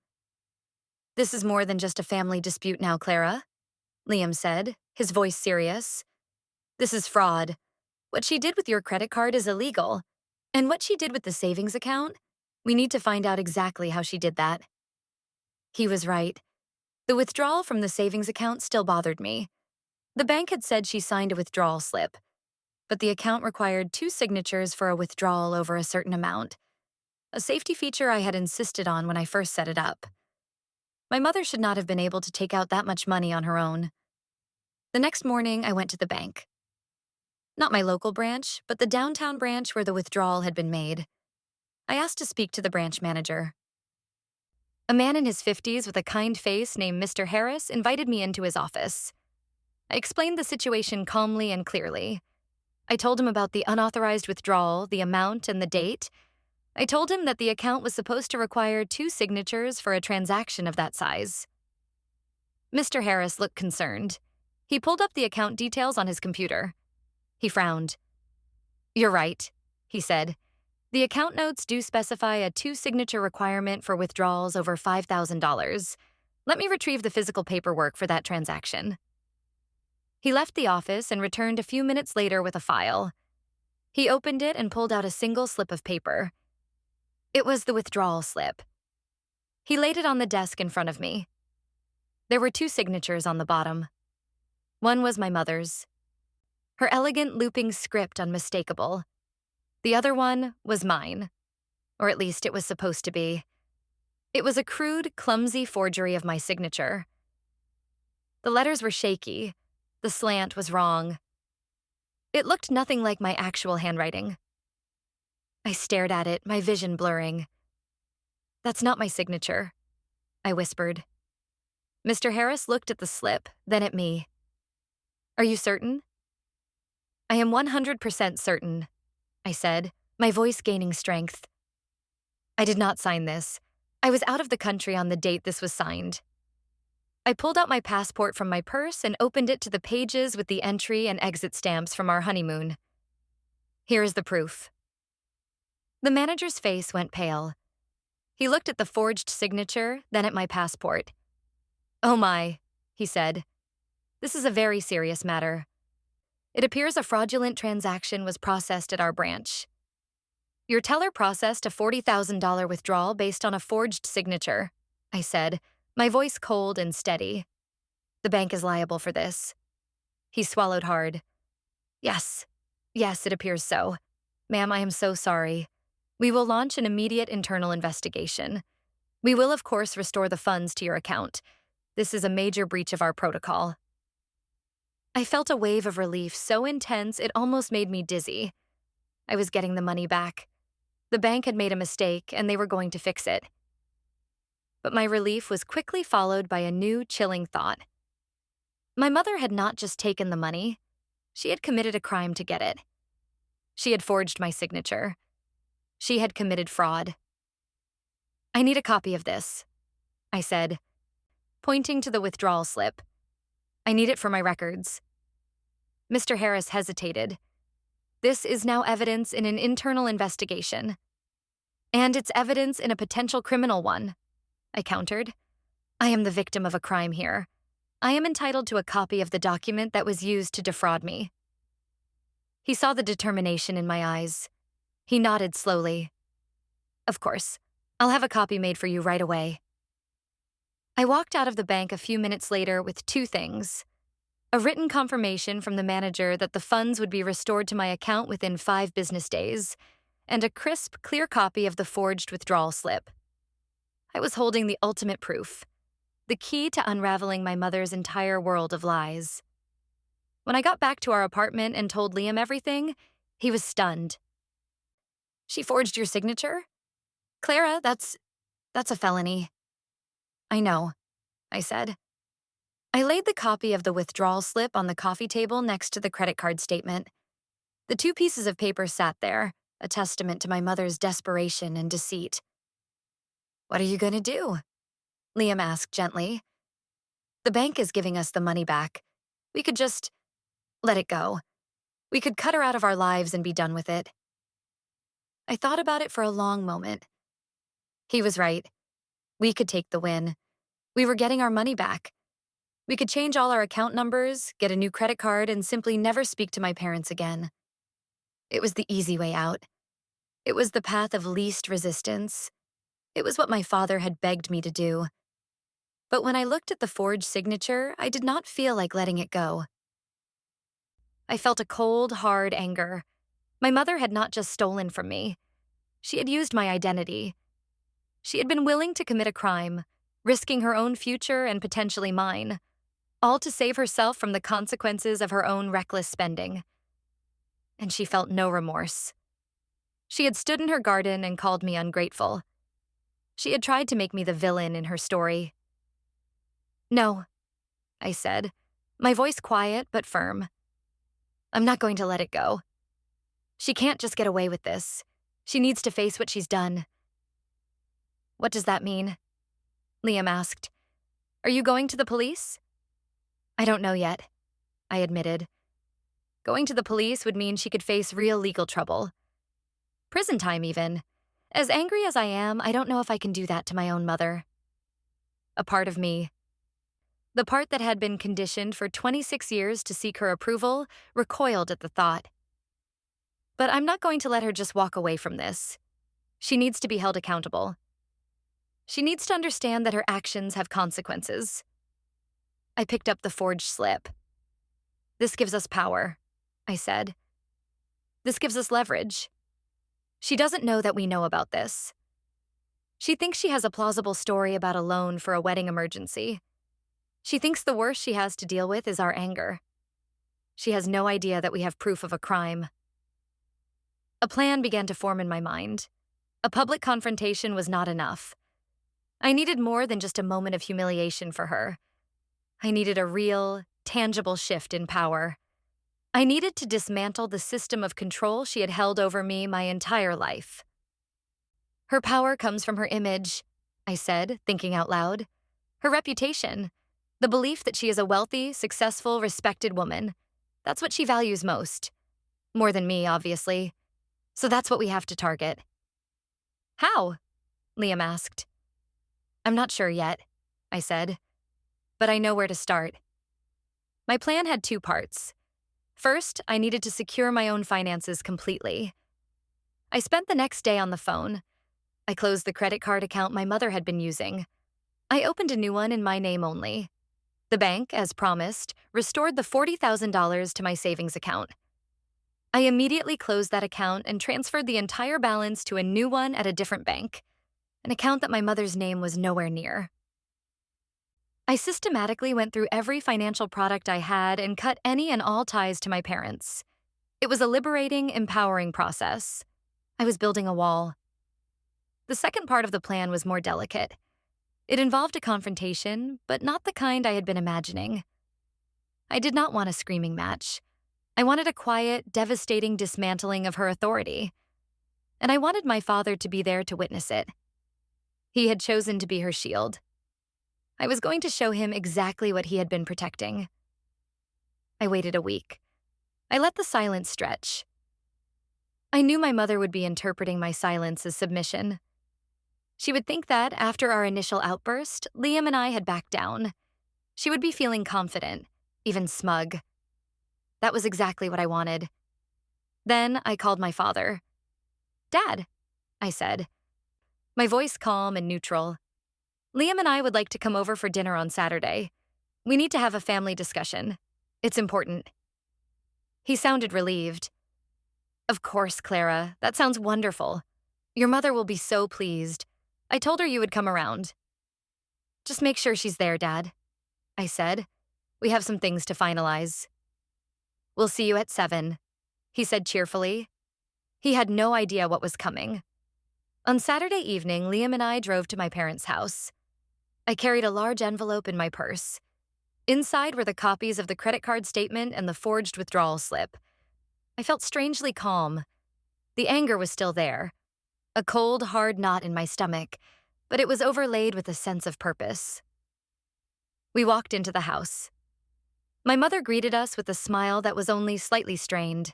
This is more than just a family dispute now, Clara, Liam said, his voice serious. This is fraud. What she did with your credit card is illegal. And what she did with the savings account, we need to find out exactly how she did that. He was right. The withdrawal from the savings account still bothered me. The bank had said she signed a withdrawal slip, but the account required 2 signatures for a withdrawal over a certain amount, a safety feature I had insisted on when I first set it up. My mother should not have been able to take out that much money on her own. The next morning, I went to the bank. Not my local branch, but the downtown branch where the withdrawal had been made. I asked to speak to the branch manager. A man in his 50s with a kind face named Mr. Harris invited me into his office. I explained the situation calmly and clearly. I told him about the unauthorized withdrawal, the amount, and the date. I told him that the account was supposed to require 2 signatures for a transaction of that size. Mr. Harris looked concerned. He pulled up the account details on his computer. He frowned. "You're right," he said. "The account notes do specify a 2-signature requirement for withdrawals over $5,000. Let me retrieve the physical paperwork for that transaction." He left the office and returned a few minutes later with a file. He opened it and pulled out a single slip of paper. It was the withdrawal slip. He laid it on the desk in front of me. There were 2 signatures on the bottom. One was my mother's. Her elegant looping script unmistakable. The other one was mine. Or at least it was supposed to be. It was a crude, clumsy forgery of my signature. The letters were shaky. The slant was wrong. It looked nothing like my actual handwriting. I stared at it, my vision blurring. "That's not my signature," I whispered. Mr. Harris looked at the slip, then at me. "Are you certain?" "I am 100% certain," I said, my voice gaining strength. "I did not sign this. I was out of the country on the date this was signed." I pulled out my passport from my purse and opened it to the pages with the entry and exit stamps from our honeymoon. "Here is the proof." The manager's face went pale. He looked at the forged signature, then at my passport. "Oh my," he said. "This is a very serious matter. It appears a fraudulent transaction was processed at our branch. Your teller processed a $40,000 withdrawal based on a forged signature," I said, my voice cold and steady. "The bank is liable for this." He swallowed hard. Yes, it appears so. Ma'am, I am so sorry. We will launch an immediate internal investigation. We will, of course, restore the funds to your account. This is a major breach of our protocol." I felt a wave of relief so intense it almost made me dizzy. I was getting the money back. The bank had made a mistake, and they were going to fix it. But my relief was quickly followed by a new, chilling thought. My mother had not just taken the money. She had committed a crime to get it. She had forged my signature. She had committed fraud. "I need a copy of this," I said, pointing to the withdrawal slip. "I need it for my records." Mr. Harris hesitated. "This is now evidence in an internal investigation. And it's evidence in a potential criminal one," I countered. "I am the victim of a crime here. I am entitled to a copy of the document that was used to defraud me." He saw the determination in my eyes. He nodded slowly. "Of course. I'll have a copy made for you right away." I walked out of the bank a few minutes later with 2 things. A written confirmation from the manager that the funds would be restored to my account within 5 business days, and a crisp, clear copy of the forged withdrawal slip. I was holding the ultimate proof, the key to unraveling my mother's entire world of lies. When I got back to our apartment and told Liam everything, he was stunned. "She forged your signature? Clara, that's a felony." "I know," I said. I laid the copy of the withdrawal slip on the coffee table next to the credit card statement. The 2 pieces of paper sat there, a testament to my mother's desperation and deceit. "What are you going to do?" Liam asked gently. The bank is giving us the money back. We could just let it go. We could cut her out of our lives and be done with it. I thought about it for a long moment. He was right. We could take the win. We were getting our money back. We could change all our account numbers, get a new credit card, and simply never speak to my parents again. It was the easy way out. It was the path of least resistance. It was what my father had begged me to do. But when I looked at the forged signature, I did not feel like letting it go. I felt a cold, hard anger. My mother had not just stolen from me. She had used my identity. She had been willing to commit a crime, risking her own future and potentially mine, all to save herself from the consequences of her own reckless spending. And she felt no remorse. She had stood in her garden and called me ungrateful. She had tried to make me the villain in her story. "No," I said, my voice quiet but firm. "I'm not going to let it go. She can't just get away with this. She needs to face what she's done." "What does that mean?" Liam asked. "Are you going to the police?" "I don't know yet," I admitted. Going to the police would mean she could face real legal trouble. Prison time, even. As angry as I am, I don't know if I can do that to my own mother. A part of me, the part that had been conditioned for 26 years to seek her approval, recoiled at the thought. But I'm not going to let her just walk away from this. She needs to be held accountable. She needs to understand that her actions have consequences. I picked up the forged slip. "This gives us power," I said. "This gives us leverage. She doesn't know that we know about this. She thinks she has a plausible story about a loan for a wedding emergency. She thinks the worst she has to deal with is our anger. She has no idea that we have proof of a crime." A plan began to form in my mind. A public confrontation was not enough. I needed more than just a moment of humiliation for her. I needed a real, tangible shift in power. I needed to dismantle the system of control she had held over me my entire life. "Her power comes from her image," I said, thinking out loud. "Her reputation. The belief that she is a wealthy, successful, respected woman. That's what she values most. More than me, obviously. So that's what we have to target." "How?" Liam asked. "I'm not sure yet," I said. "But I know where to start." My plan had two parts. First, I needed to secure my own finances completely. I spent the next day on the phone. I closed the credit card account my mother had been using. I opened a new one in my name only. The bank, as promised, restored the $40,000 to my savings account. I immediately closed that account and transferred the entire balance to a new one at a different bank, an account that my mother's name was nowhere near. I systematically went through every financial product I had and cut any and all ties to my parents. It was a liberating, empowering process. I was building a wall. The second part of the plan was more delicate. It involved a confrontation, but not the kind I had been imagining. I did not want a screaming match. I wanted a quiet, devastating dismantling of her authority. And I wanted my father to be there to witness it. He had chosen to be her shield. I was going to show him exactly what he had been protecting. I waited a week. I let the silence stretch. I knew my mother would be interpreting my silence as submission. She would think that, after our initial outburst, Liam and I had backed down. She would be feeling confident, even smug. That was exactly what I wanted. Then I called my father. "Dad," I said, my voice calm and neutral. "Liam and I would like to come over for dinner on Saturday. We need to have a family discussion. It's important." He sounded relieved. "Of course, Clara. That sounds wonderful. Your mother will be so pleased. I told her you would come around." "Just make sure she's there, Dad," I said. "We have some things to finalize." "We'll see you at 7, he said cheerfully. He had no idea what was coming. On Saturday evening, Liam and I drove to my parents' house. I carried a large envelope in my purse. Inside were the copies of the credit card statement and the forged withdrawal slip. I felt strangely calm. The anger was still there, a cold, hard knot in my stomach, but it was overlaid with a sense of purpose. We walked into the house. My mother greeted us with a smile that was only slightly strained.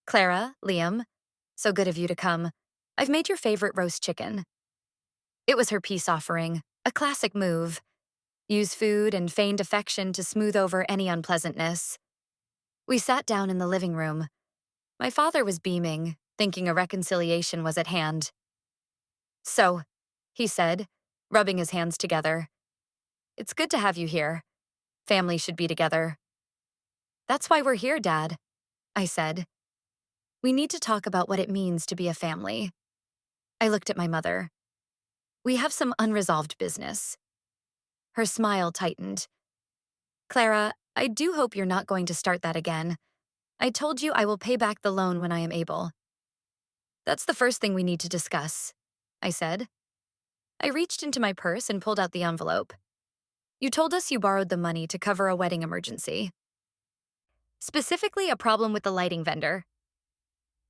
"Clara, Liam, so good of you to come. I've made your favorite roast chicken." It was her peace offering, a classic move. Use food and feigned affection to smooth over any unpleasantness. We sat down in the living room. My father was beaming, thinking a reconciliation was at hand. "So," he said, rubbing his hands together, "it's good to have you here. Family should be together." "That's why we're here, Dad," I said. "We need to talk about what it means to be a family." I looked at my mother. "We have some unresolved business." Her smile tightened. "Clara, I do hope you're not going to start that again. I told you I will pay back the loan when I am able." "That's the first thing we need to discuss," I said. I reached into my purse and pulled out the envelope. "You told us you borrowed the money to cover a wedding emergency. Specifically, a problem with the lighting vendor."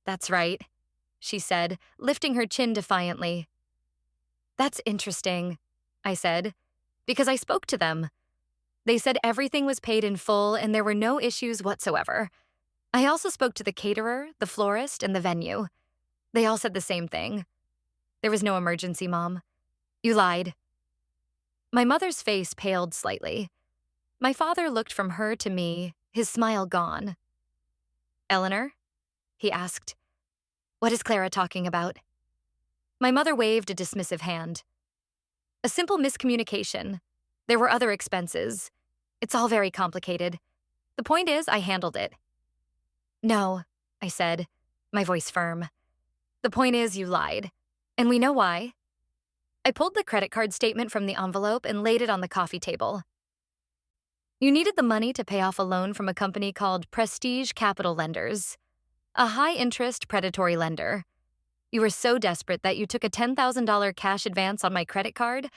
"That's right," she said, lifting her chin defiantly. "That's interesting," I said, "because I spoke to them. They said everything was paid in full and there were no issues whatsoever. I also spoke to the caterer, the florist, and the venue. They all said the same thing. There was no emergency, Mom. You lied." My mother's face paled slightly. My father looked from her to me, his smile gone. "Eleanor?" he asked. "What is Clara talking about?" My mother waved a dismissive hand. "A simple miscommunication. There were other expenses. It's all very complicated. The point is, I handled it." "No," I said, my voice firm. "The point is, you lied. And we know why." I pulled the credit card statement from the envelope and laid it on the coffee table. "You needed the money to pay off a loan from a company called Prestige Capital Lenders, a high-interest predatory lender. You were so desperate that you took a $10,000 cash advance on my credit card,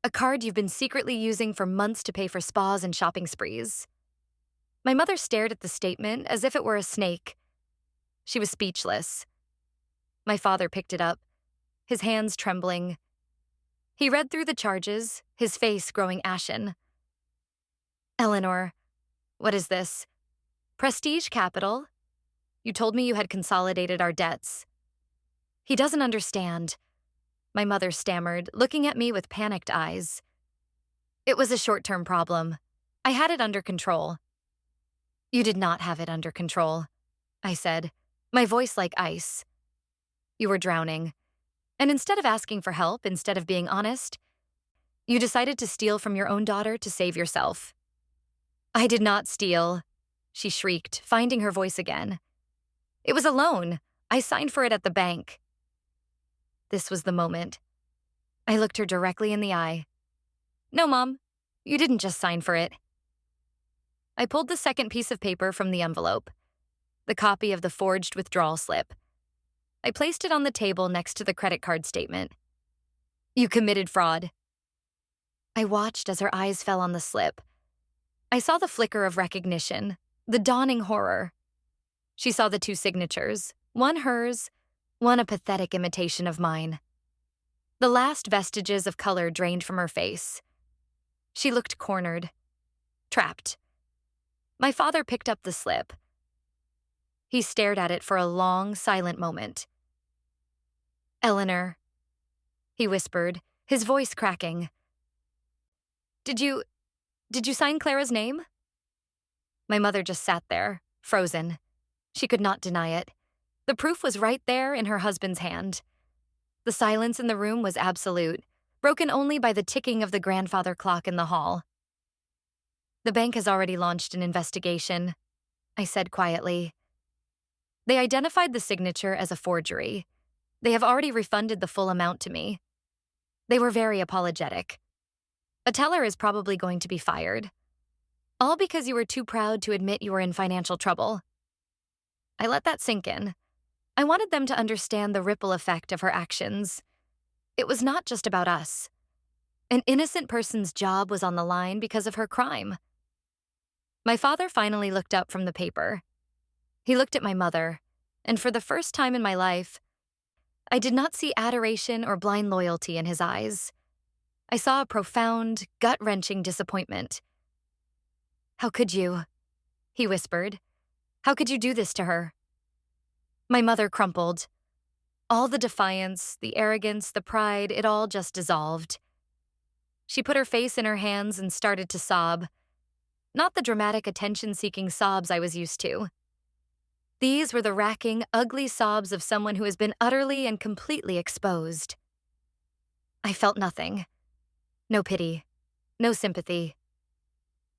a card you've been secretly using for months to pay for spas and shopping sprees." My mother stared at the statement as if it were a snake. She was speechless. My father picked it up, his hands trembling. He read through the charges, his face growing ashen. "Eleanor, what is this? Prestige Capital? You told me you had consolidated our debts." "He doesn't understand," my mother stammered, looking at me with panicked eyes. "It was a short-term problem. I had it under control." "You did not have it under control," I said, my voice like ice. "You were drowning. And instead of asking for help, instead of being honest, you decided to steal from your own daughter to save yourself." "I did not steal," she shrieked, finding her voice again. "It was a loan. I signed for it at the bank." This was the moment. I looked her directly in the eye. "No, Mom, you didn't just sign for it." I pulled the second piece of paper from the envelope, the copy of the forged withdrawal slip. I placed it on the table next to the credit card statement. "You committed fraud." I watched as her eyes fell on the slip. I saw the flicker of recognition, the dawning horror. She saw the two signatures, one hers, one a pathetic imitation of mine. The last vestiges of color drained from her face. She looked cornered, trapped. My father picked up the slip. He stared at it for a long, silent moment. "Eleanor," he whispered, his voice cracking. Did you sign Clara's name?" My mother just sat there, frozen. She could not deny it. The proof was right there in her husband's hand. The silence in the room was absolute, broken only by the ticking of the grandfather clock in the hall. "The bank has already launched an investigation," I said quietly. "They identified the signature as a forgery. They have already refunded the full amount to me. They were very apologetic. A teller is probably going to be fired. All because you were too proud to admit you were in financial trouble." I let that sink in. I wanted them to understand the ripple effect of her actions. It was not just about us. An innocent person's job was on the line because of her crime. My father finally looked up from the paper. He looked at my mother, and for the first time in my life, I did not see adoration or blind loyalty in his eyes. I saw a profound, gut-wrenching disappointment. "How could you?" he whispered. "How could you do this to her?" My mother crumpled. All the defiance, the arrogance, the pride, it all just dissolved. She put her face in her hands and started to sob. Not the dramatic attention-seeking sobs I was used to. These were the racking, ugly sobs of someone who has been utterly and completely exposed. I felt nothing. No pity. No sympathy.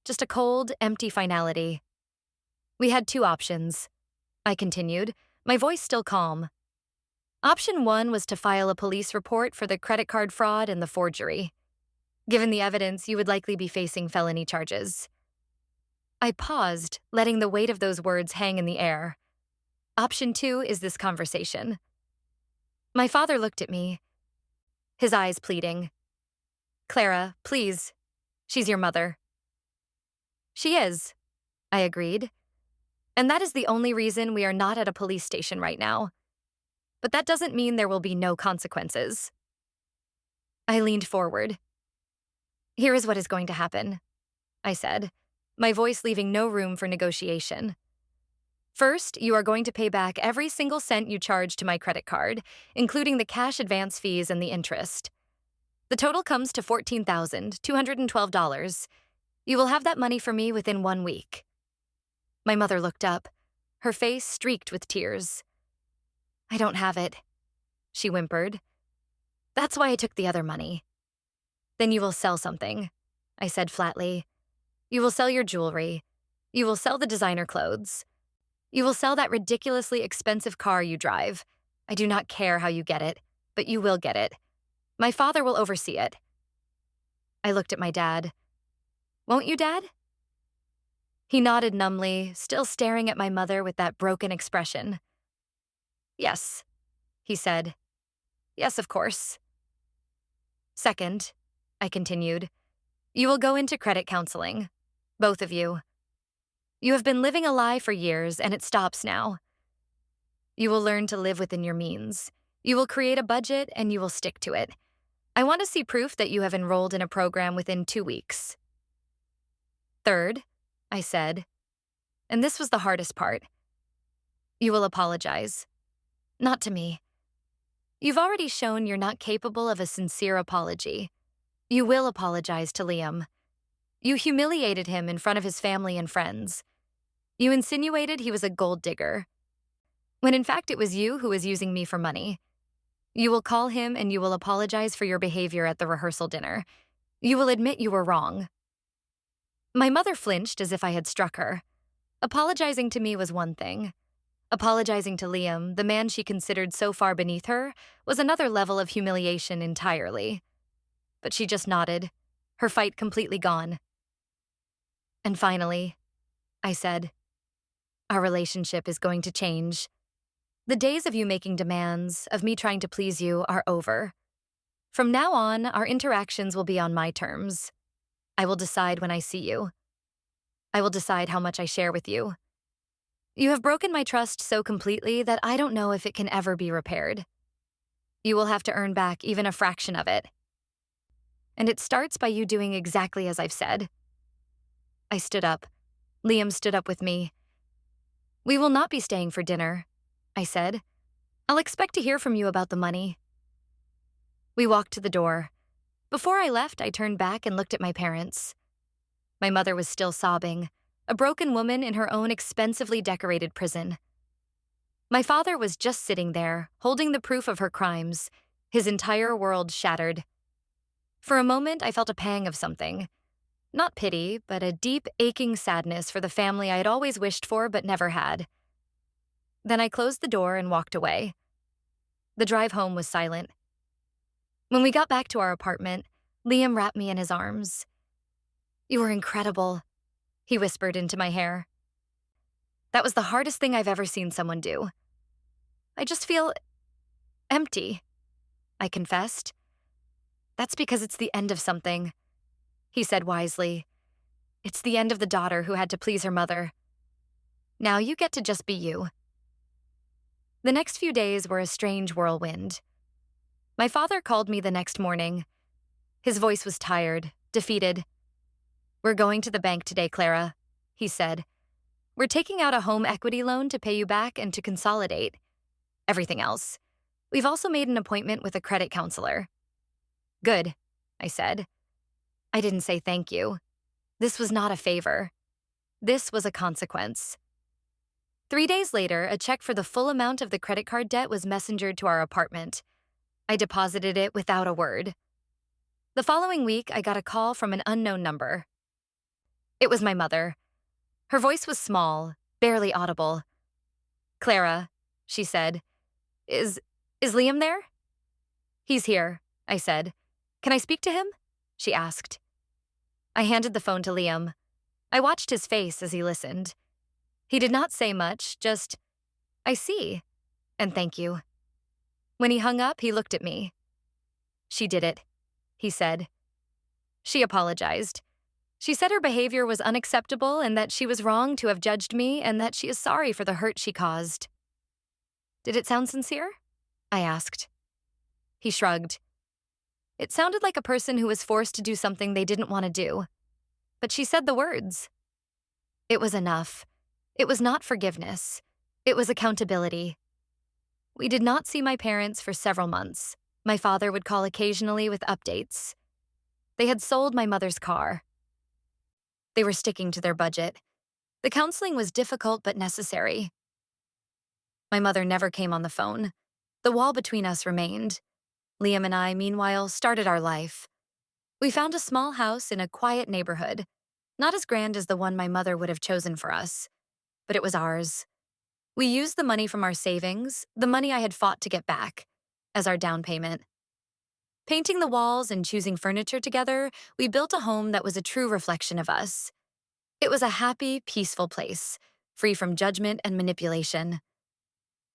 Just a cold, empty finality. We had two options, I continued, my voice still calm. Option one was to file a police report for the credit card fraud and the forgery. Given the evidence, you would likely be facing felony charges. I paused, letting the weight of those words hang in the air. Option two is this conversation. My father looked at me, his eyes pleading. "Clara, please. She's your mother." "She is," I agreed. "And that is the only reason we are not at a police station right now. But that doesn't mean there will be no consequences." I leaned forward. "Here is what is going to happen," I said, my voice leaving no room for negotiation. "First, you are going to pay back every single cent you charged to my credit card, including the cash advance fees and the interest. The total comes to $14,212. You will have that money for me within 1 week." My mother looked up, her face streaked with tears. "I don't have it," she whimpered. "That's why I took the other money." "Then you will sell something," I said flatly. "You will sell your jewelry. You will sell the designer clothes. You will sell that ridiculously expensive car you drive. I do not care how you get it, but you will get it. My father will oversee it." I looked at my dad. "Won't you, Dad?" He nodded numbly, still staring at my mother with that broken expression. "Yes," he said. "Yes, of course." "Second," I continued, "you will go into credit counseling. Both of you. You have been living a lie for years, and it stops now. You will learn to live within your means. You will create a budget, and you will stick to it. I want to see proof that you have enrolled in a program within 2 weeks. Third," I said, and this was the hardest part, "you will apologize. Not to me. You've already shown you're not capable of a sincere apology. You will apologize to Liam. You humiliated him in front of his family and friends. You insinuated he was a gold digger, when in fact it was you who was using me for money. You will call him and you will apologize for your behavior at the rehearsal dinner. You will admit you were wrong." My mother flinched as if I had struck her. Apologizing to me was one thing. Apologizing to Liam, the man she considered so far beneath her, was another level of humiliation entirely. But she just nodded, her fight completely gone. "And finally," I said, "our relationship is going to change. The days of you making demands, of me trying to please you, are over. From now on, our interactions will be on my terms. I will decide when I see you. I will decide how much I share with you. You have broken my trust so completely that I don't know if it can ever be repaired. You will have to earn back even a fraction of it. And it starts by you doing exactly as I've said." I stood up. Liam stood up with me. "We will not be staying for dinner," I said. "I'll expect to hear from you about the money." We walked to the door. Before I left, I turned back and looked at my parents. My mother was still sobbing, a broken woman in her own expensively decorated prison. My father was just sitting there, holding the proof of her crimes, his entire world shattered. For a moment, I felt a pang of something. Not pity, but a deep, aching sadness for the family I had always wished for but never had. Then I closed the door and walked away. The drive home was silent. When we got back to our apartment, Liam wrapped me in his arms. "You were incredible," he whispered into my hair. "That was the hardest thing I've ever seen someone do. I just feel empty," I confessed. "That's because it's the end of something," he said wisely. "It's the end of the daughter who had to please her mother. Now you get to just be you." The next few days were a strange whirlwind. My father called me the next morning. His voice was tired, defeated. "We're going to the bank today, Clara," he said. "We're taking out a home equity loan to pay you back and to consolidate everything else. We've also made an appointment with a credit counselor." "Good," I said. I didn't say thank you. This was not a favor. This was a consequence. 3 days later, a check for the full amount of the credit card debt was messengered to our apartment. I deposited it without a word. The following week, I got a call from an unknown number. It was my mother. Her voice was small, barely audible. "Clara," she said, Is Liam there?" "He's here," I said. "Can I speak to him?" she asked. I handed the phone to Liam. I watched his face as he listened. He did not say much, just, "I see," and "thank you." When he hung up, he looked at me. "She did it," he said. She apologized. She said her behavior was unacceptable and that she was wrong to have judged me and that she is sorry for the hurt she caused. "Did it sound sincere?" I asked. He shrugged. It sounded like a person who was forced to do something they didn't want to do. But she said the words. It was enough. It was not forgiveness. It was accountability. We did not see my parents for several months. My father would call occasionally with updates. They had sold my mother's car. They were sticking to their budget. The counseling was difficult but necessary. My mother never came on the phone. The wall between us remained. Liam and I, meanwhile, started our life. We found a small house in a quiet neighborhood, not as grand as the one my mother would have chosen for us, but it was ours. We used the money from our savings, the money I had fought to get back, as our down payment. Painting the walls and choosing furniture together, we built a home that was a true reflection of us. It was a happy, peaceful place, free from judgment and manipulation.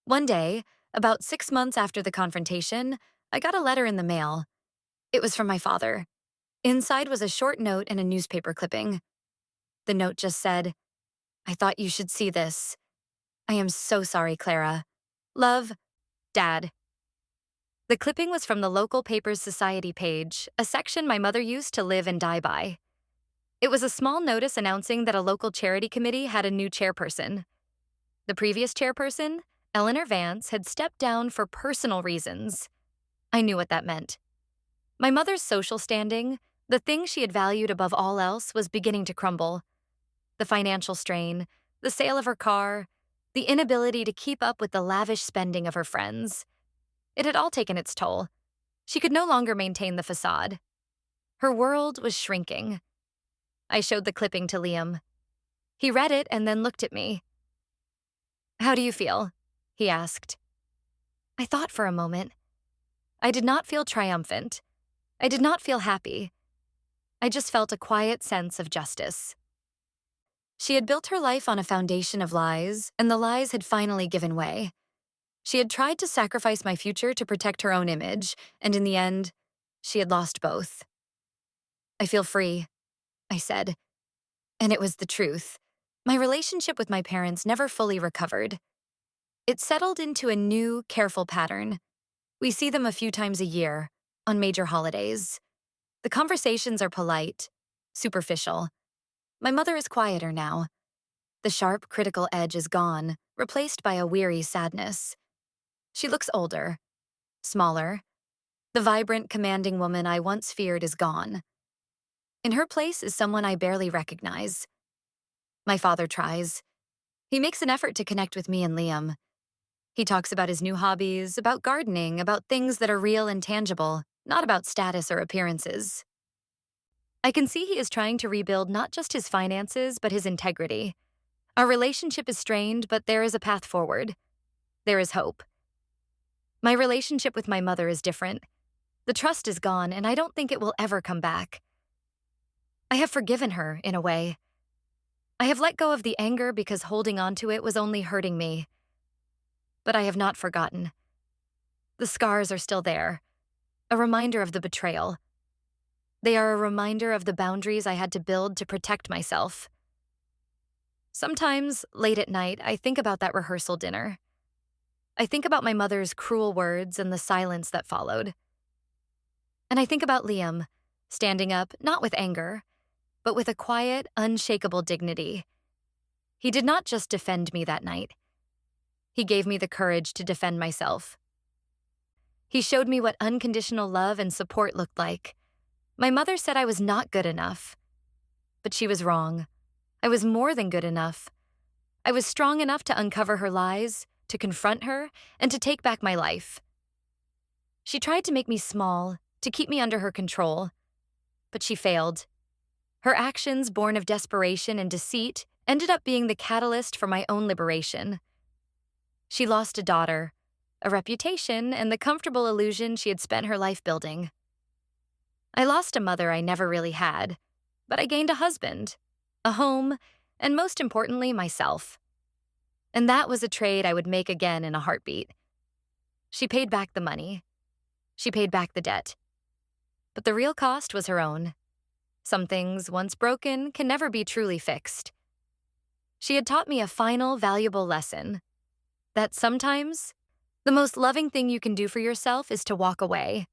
One day, about 6 months after the confrontation, I got a letter in the mail. It was from my father. Inside was a short note and a newspaper clipping. The note just said, "I thought you should see this. I am so sorry, Clara. Love, Dad." The clipping was from the local paper's society page, a section my mother used to live and die by. It was a small notice announcing that a local charity committee had a new chairperson. The previous chairperson, Eleanor Vance, had stepped down for personal reasons. I knew what that meant. My mother's social standing, the thing she had valued above all else, was beginning to crumble. The financial strain, the sale of her car, the inability to keep up with the lavish spending of her friends. It had all taken its toll. She could no longer maintain the facade. Her world was shrinking. I showed the clipping to Liam. He read it and then looked at me. "How do you feel?" he asked. I thought for a moment. I did not feel triumphant. I did not feel happy. I just felt a quiet sense of justice. She had built her life on a foundation of lies, and the lies had finally given way. She had tried to sacrifice my future to protect her own image, and in the end, she had lost both. "I feel free," I said. And it was the truth. My relationship with my parents never fully recovered. It settled into a new, careful pattern. We see them a few times a year, on major holidays. The conversations are polite, superficial. My mother is quieter now. The sharp, critical edge is gone, replaced by a weary sadness. She looks older, smaller. The vibrant, commanding woman I once feared is gone. In her place is someone I barely recognize. My father tries. He makes an effort to connect with me and Liam. He talks about his new hobbies, about gardening, about things that are real and tangible, not about status or appearances. I can see he is trying to rebuild not just his finances, but his integrity. Our relationship is strained, but there is a path forward. There is hope. My relationship with my mother is different. The trust is gone, and I don't think it will ever come back. I have forgiven her, in a way. I have let go of the anger because holding on to it was only hurting me. But I have not forgotten. The scars are still there, a reminder of the betrayal. They are a reminder of the boundaries I had to build to protect myself. Sometimes, late at night, I think about that rehearsal dinner. I think about my mother's cruel words and the silence that followed. And I think about Liam, standing up not with anger, but with a quiet, unshakable dignity. He did not just defend me that night. He gave me the courage to defend myself. He showed me what unconditional love and support looked like. My mother said I was not good enough, but she was wrong. I was more than good enough. I was strong enough to uncover her lies, to confront her, and to take back my life. She tried to make me small, to keep me under her control, but she failed. Her actions, born of desperation and deceit, ended up being the catalyst for my own liberation. She lost a daughter, a reputation, and the comfortable illusion she had spent her life building. I lost a mother I never really had, but I gained a husband, a home, and most importantly, myself. And that was a trade I would make again in a heartbeat. She paid back the money. She paid back the debt. But the real cost was her own. Some things, once broken, can never be truly fixed. She had taught me a final, valuable lesson: that sometimes, the most loving thing you can do for yourself is to walk away.